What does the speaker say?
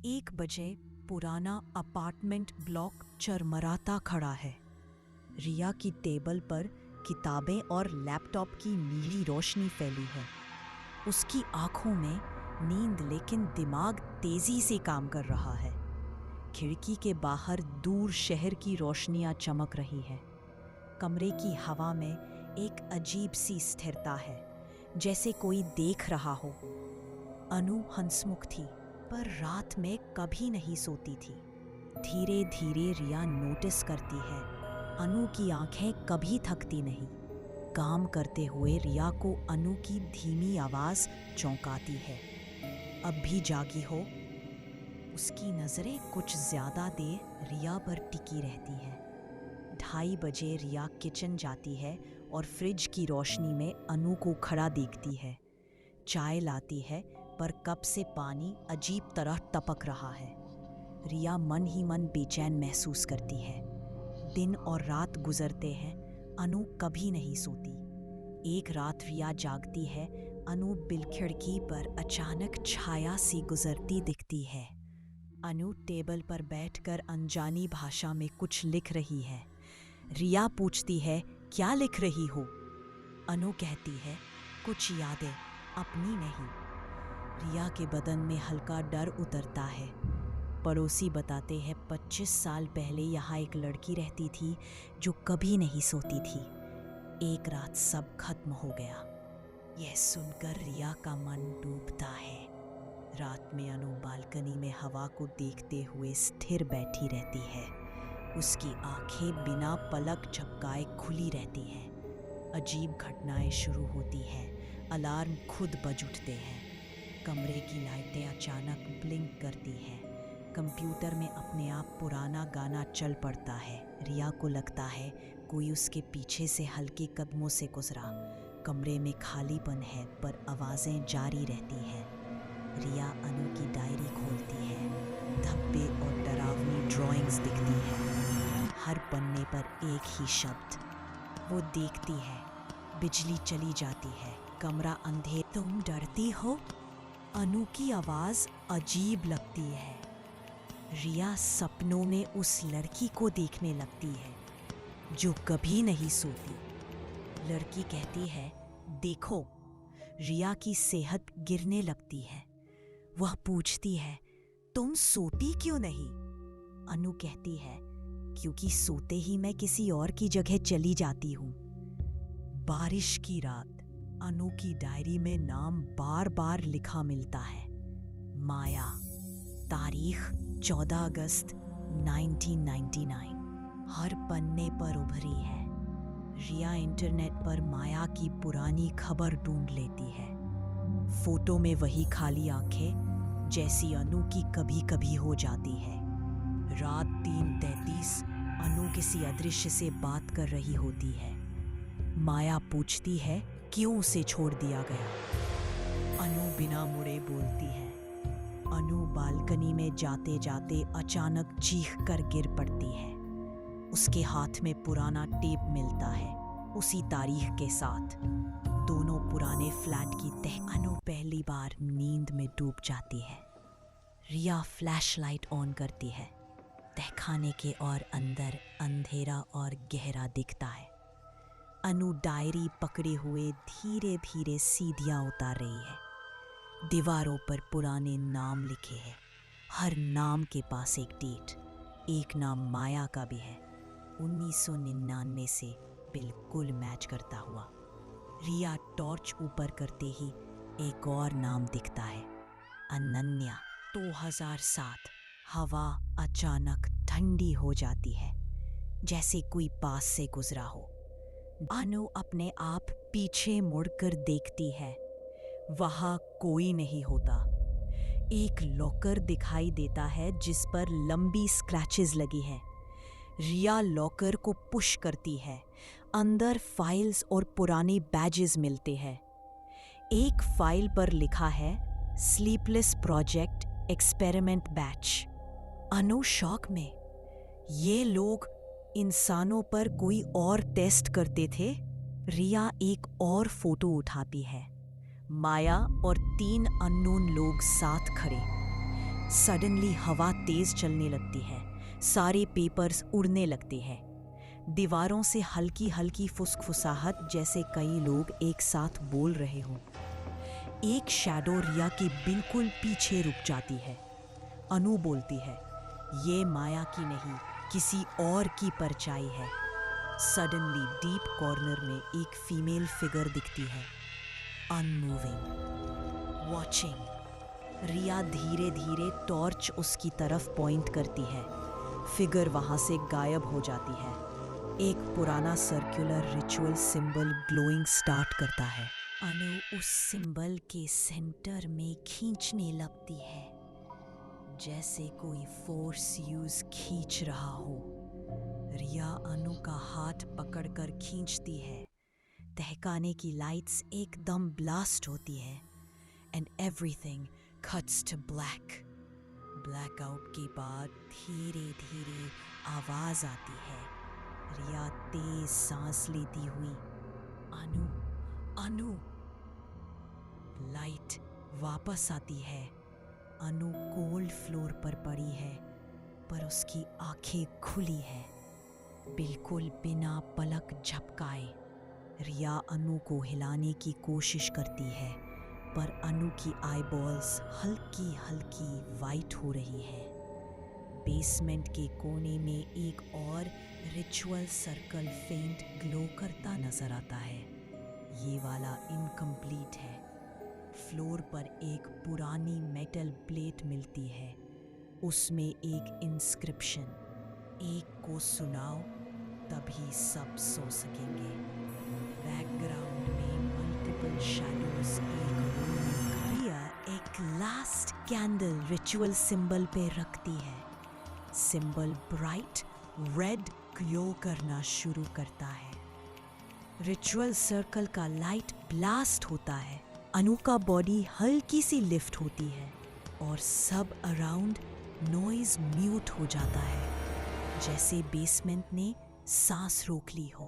1 बजे पुराना apartment block चरमराता खड़ा है। रिया की टेबल पर किताबें और लैपटॉप की नीली रोशनी फैली है। उसकी आंखों में नींद, लेकिन दिमाग तेजी से काम कर रहा है। खिड़की के बाहर दूर शहर की रोशनियां चमक रही है। कमरे की हवा में एक अजीब सी स्थिरता है, जैसे कोई देख रहा हो। अनु हंसमुख थी, पर रात में कभी नहीं सोती थी। धीरे धीरे रिया नोटिस करती है, अनु की आंखें कभी थकती नहीं। काम करते हुए रिया को अनु की धीमी आवाज चौंकाती है। अब भी जागी हो? उसकी नजरें कुछ ज्यादा देर रिया पर टिकी रहती हैं। 2:30 रिया किचन जाती है और फ्रिज की रोशनी में अनु को खड़ा देखती है। चाय लाती है, पर कप से पानी अजीब तरह टपक रहा है। रिया मन ही मन बेचैन महसूस करती है। दिन और रात गुजरते हैं, अनु कभी नहीं सोती। एक रात रिया जागती है, अनु खिड़की पर अचानक छाया सी गुजरती दिखती है। अनु टेबल पर बैठकर अनजानी भाषा में कुछ लिख रही है। रिया पूछती है, क्या लिख रही हो? अनु कहती है, कुछ यादें, अपनी नहीं। रिया के बदन में हल्का डर उतरता है। पड़ोसी बताते हैं 25 साल पहले यहाँ एक लड़की रहती थी जो कभी नहीं सोती थी। एक रात सब खत्म हो गया। यह सुनकर रिया का मन डूबता है। रात में अनु बालकनी में हवा को देखते हुए स्थिर बैठी रहती है। उसकी आंखें बिना पलक झपकाए खुली रहती हैं। अजीब घटनाएं शुरू होती हैं। अलार्म खुद बज उठते हैं। कमरे की लाइटें अचानक ब्लिंक करती हैं। कंप्यूटर में अपने आप पुराना गाना चल पड़ता है। रिया को लगता है कोई उसके पीछे से हल्के कदमों से गुजरा। कमरे में खालीपन है, पर आवाज़ें जारी रहती हैं। रिया अनु की डायरी खोलती है। धब्बे और डरावनी ड्राइंग्स दिखती हैं। हर पन्ने पर एक ही शब्द। वो देखती है, बिजली चली जाती है, कमरा अंधेरा। तुम डरती हो? अनु की आवाज अजीब लगती है। रिया सपनों में उस लड़की को देखने लगती है जो कभी नहीं सोती। लड़की कहती है, देखो। रिया की सेहत गिरने लगती है। वह पूछती है, तुम सोती क्यों नहीं? अनु कहती है, क्योंकि सोते ही मैं किसी और की जगह चली जाती हूँ। बारिश की रात। अनु की डायरी में नाम बार बार लिखा मिलता है। माया। तारीख 14 अगस्त 1999। हर पन्ने पर उभरी है। रिया इंटरनेट पर माया की पुरानी खबर ढूंढ लेती है। फोटो में वही खाली आंखें, जैसी अनु की कभी कभी हो जाती है। रात 3:33 अनु किसी अदृश्य से बात कर रही होती है। माया पूछती है, क्यों उसे छोड़ दिया गया? अनु बिना मुड़े बोलती है। अनु बालकनी में जाते जाते अचानक चीख कर गिर पड़ती है। उसके हाथ में पुराना टेप मिलता है, उसी तारीख के साथ। दोनों पुराने फ्लैट की तह। अनु पहली बार नींद में डूब जाती है। रिया फ्लैशलाइट ऑन करती है। तहखाने के और अंदर अंधेरा और गहरा दिखता है। अनु डायरी पकड़े हुए धीरे धीरे सीढ़ियां उतार रही है। दीवारों पर पुराने नाम लिखे हैं। हर नाम के पास एक डेट। एक नाम माया का भी है, 1999 से बिल्कुल मैच करता हुआ। रिया टॉर्च ऊपर करते ही एक और नाम दिखता है, अनन्या। 2007। हवा अचानक ठंडी हो जाती है, जैसे कोई पास से गुजरा हो। अनु अपने आप पीछे मुड़कर देखती है। वहां कोई नहीं होता। एक लॉकर दिखाई देता है जिस पर लंबी स्क्रैचेस लगी है। रिया लॉकर को पुश करती है। अंदर फाइल्स और पुराने बैजेस मिलते हैं। एक फाइल पर लिखा है, स्लीपलेस प्रोजेक्ट एक्सपेरिमेंट बैच। अनु शॉक में। ये लोग इंसानों पर कोई और टेस्ट करते थे। रिया एक और फोटो उठाती है। माया और 3 अननोन लोग साथ खड़े। सडनली हवा तेज चलने लगती है, सारे पेपर्स उड़ने लगते हैं। दीवारों से हल्की हल्की फुसफुसाहट जैसे कई लोग एक साथ बोल रहे हों। एक शैडो रिया के बिल्कुल पीछे रुक जाती है। अनु बोलती है, ये माया की नहीं, किसी और की परछाई है। सडनली डीप कॉर्नर में एक फीमेल फिगर दिखती है, अनमूविंग, वॉचिंग। रिया धीरे धीरे टॉर्च उसकी तरफ पॉइंट करती है। फिगर वहां से गायब हो जाती है। एक पुराना circular ritual symbol glowing start करता है। अनु उस सिंबल के सेंटर में खींचने लगती है, जैसे कोई फोर्स यूज खींच रहा हो। रिया अनु का हाथ पकड़कर खींचती है। तहखाने की लाइट्स एकदम ब्लास्ट होती है and everything cuts to black. Blackout के बाद धीरे धीरे आवाज आती है। रिया तेज सांस लेती हुई, अनु, अनु। लाइट वापस आती है। अनु कोल्ड फ्लोर पर पड़ी है, पर उसकी आंखें खुली है, बिल्कुल बिना पलक झपकाए। रिया अनु को हिलाने की कोशिश करती है, पर अनु की आईबॉल्स हल्की हल्की वाइट हो रही है। बेसमेंट के कोने में एक और रिचुअल सर्कल फेंट ग्लो करता नजर आता है। ये वाला इनकम्प्लीट है। फ्लोर पर एक पुरानी मेटल प्लेट मिलती है, उसमें एक इंस्क्रिप्शन, एक को सुनाओ तभी सब सो सकेंगे। बैकग्राउंड में मल्टीपल शैडोज एक रूम में। रिया एक लास्ट कैंडल रिचुअल सिंबल पे रखती है। सिंबल ब्राइट रेड ग्लो करना शुरू करता है। रिचुअल सर्कल का लाइट ब्लास्ट होता है। अनु का बॉडी हल्की सी लिफ्ट होती है और सब अराउंड नॉइज म्यूट हो जाता है, जैसे बेसमेंट ने सांस रोक ली हो।